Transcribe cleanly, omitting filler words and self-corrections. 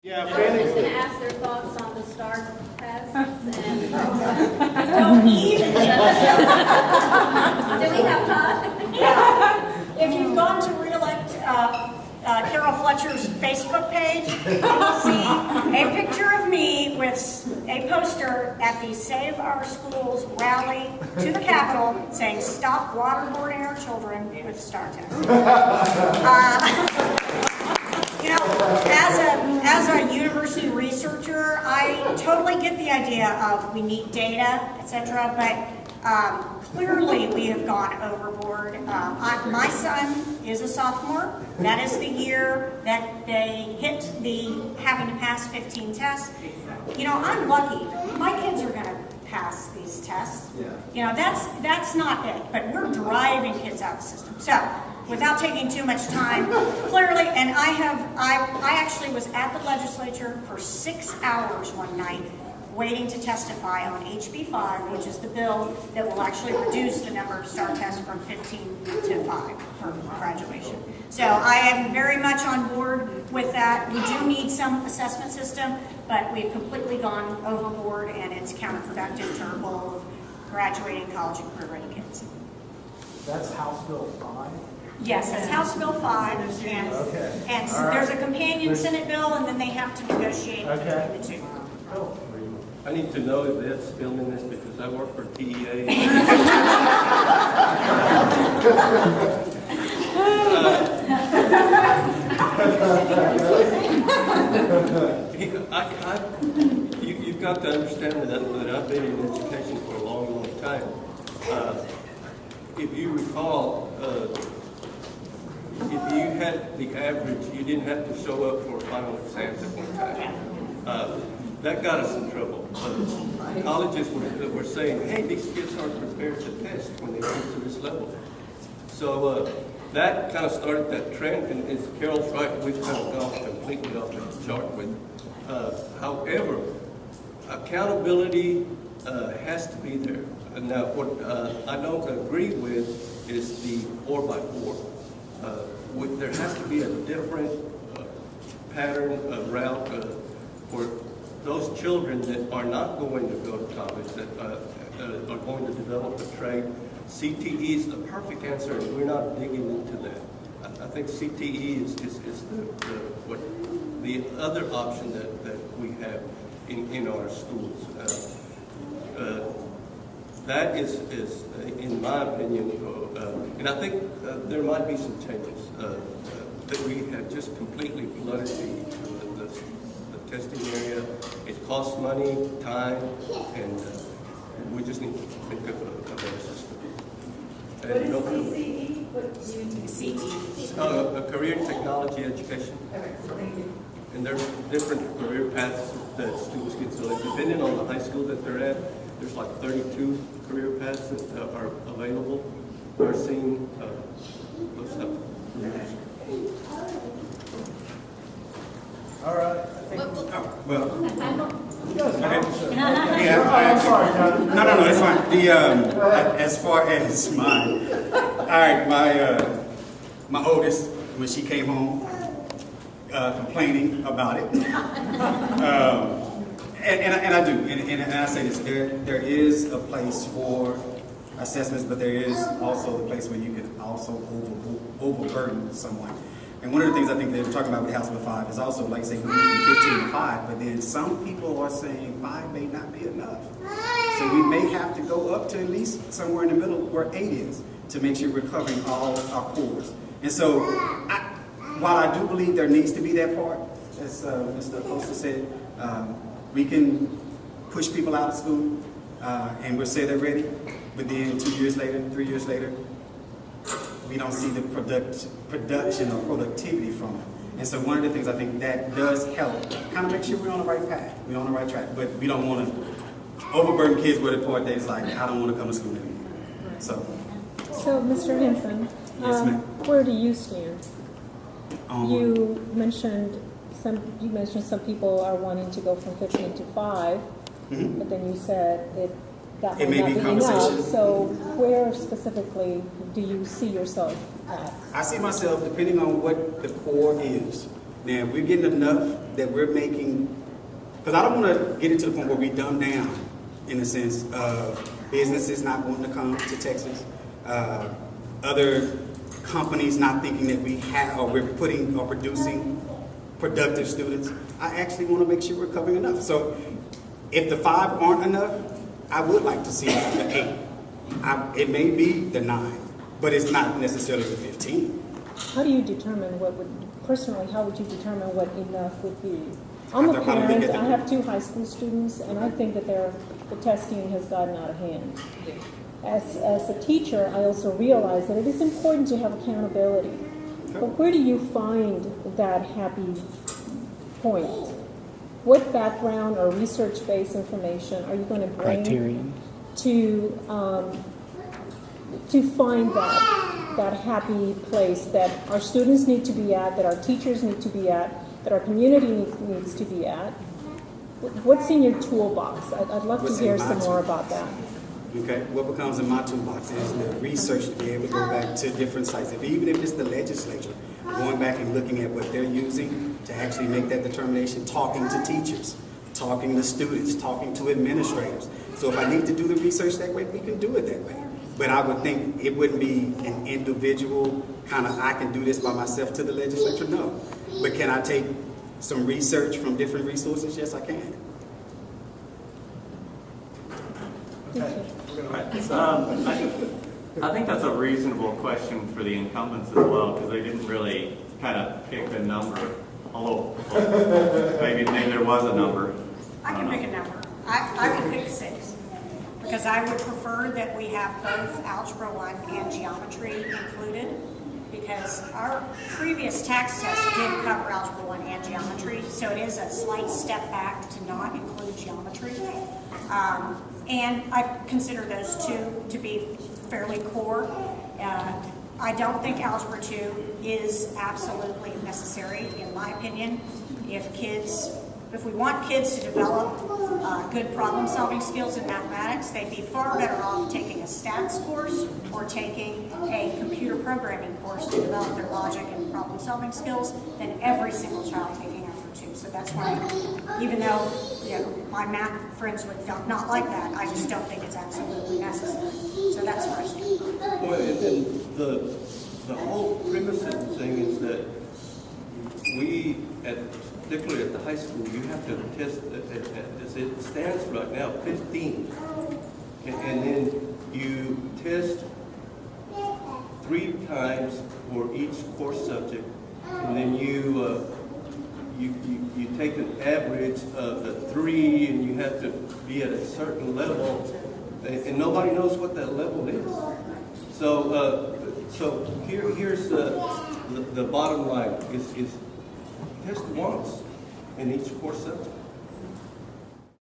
Yeah, I was just going to ask their thoughts on the STAR test. And don't even. Do we have time? Yeah. If you've gone to reelect Carol Fletcher's Facebook page, you will see a picture of me with a poster at the Save Our Schools rally to the Capitol saying, "Stop waterboarding our children with STAR tests." You know, as a university researcher, I totally get the idea of we need data, etc. But clearly we have gone overboard. My son is a sophomore. That is the year that they hit the having to pass 15 tests. You know, I'm lucky. My kids are going to pass these tests. Yeah. You know, that's not big, but we're driving kids out of the system. So, without taking too much time, clearly, and I actually was at the legislature for 6 hours one night waiting to testify on HB 5, which is the bill that will actually reduce the number of STAR tests from 15 to 5 for graduation. So I am very much on board with that. We do need some assessment system, but we've completely gone overboard and it's counterproductive to our goal of graduating college and career-ready kids. That's House Bill 5. Yes, that's House Bill 5, and, Okay. and All right. there's a companion Senate bill, and then they have to negotiate Okay. between the two. Cool. I need to know if that's filming this because I work for TEA. You've got to understand that I've been in education for a long, long time. If you recall, if you had the average, you didn't have to show up for final exams at one time. That got us in trouble. Colleges were saying, hey, these kids aren't prepared to test when they get to this level. So that kind of started that trend, and as Carol's right, we've kind of gone completely off the chart with it. However, accountability has to be there. Now, what I don't agree with is the 4x4. There has to be a different pattern, route for those children that are not going to go to college, that are going to develop a trade. CTE is the perfect answer, and we're not digging into that. I think CTE is the other option that we have in our schools. That is, in my opinion, and I think there might be some changes that we have just completely flooded the testing area. It costs money, time, and we just need to think of a better system. What is CCE? What do you mean? CTE. A career and technology education. Okay, thank you. And there's different career paths that students get selected. Depending on the high school that they're at, there's like 32 career paths that are available. Nursing, those stuff. All right. Well, Okay. yeah, I'm sorry, Tony. no, it's fine. As far as mine, all right, my oldest, when she came home, complaining about it, and I do, and I say this, there is a place for assessments, but there is also a place where you can also overburden someone. And one of the things I think they were talking about with House Bill 5 is also, like say, moving from 15 to 5, but then some people are saying 5 may not be enough. So we may have to go up to at least somewhere in the middle where 8 is to make sure we're covering all our cores. And so, while I do believe there needs to be that part, as Mr. Costa said, we can push people out of school and we'll say they're ready, but then 2 years later, 3 years later, we don't see the production or productivity from it. And so one of the things I think that does help, kind of make sure we're on the right path, we're on the right track, but we don't want to overburden kids with a part that's like, I don't want to come to school anymore. So Mr. Henson, Yes, ma'am. where do you stand? um, You mentioned some people are wanting to go from 15 to 5, mhm. but then you said that It may may not be be conversation. enough. So where specifically do you see yourself at? I see myself, depending on what the core is. Now, if we're getting enough that we're making, because I don't want to get it to the point where we dumb down in the sense of businesses not wanting to come to Texas, other companies not thinking that we have, or we're putting or producing productive students. I actually want to make sure we're covering enough. So if the 5 aren't enough, I would like to see the 8. It may be the 9, but it's not necessarily the 15. How do you determine what would, personally, how would you determine what enough would be? I'm a After how many parent, get the- I have 2 high school students, and I think that the testing has gotten out of hand. As a teacher, I also realize that it is important to have accountability. But where do you find that happy point? What background or research-based information are you going to bring to find that happy place that our students need to be at, that our teachers need to be at, that our community needs to be at? What's in your toolbox? I'd love What's to hear in my some more toolbox? about that. Okay, what becomes in my toolbox is the research to be able to go back to different sites. Even if it's the legislature, going back and looking at what they're using to actually make that determination, talking to teachers, talking to students, talking to administrators. So if I need to do the research that way, we can do it that way. But I would think it wouldn't be an individual kind of, I can do this by myself to the legislature, no. But can I take some research from different resources? Yes, I can. I think that's a reasonable question for the incumbents as well, because they didn't really kind of pick a number, although maybe there was a number. I can pick a number. I can pick 6, because I would prefer that we have both Algebra 1 and Geometry included, because our previous tax test did cover Algebra 1 and Geometry, so it is a slight step back to not include Geometry. And I consider those 2 to be fairly core. I don't think Algebra 2 is absolutely necessary, in my opinion. If we want kids to develop good problem-solving skills in mathematics, they'd be far better off taking a stats course or taking a computer programming course to develop their logic and problem-solving skills than every single child taking Algebra 2. So that's why, even though my math friends would not like that, I just don't think it's absolutely necessary. So that's where I stand. Well, and the whole premise of the thing is that we, particularly at the high school, you have to test, as it stands right now, 15. And then you test 3 times for each course subject, and then you take an average of the 3, and you have to be at a certain level, and nobody knows what that level is. So here's the bottom line: is test once in each course subject.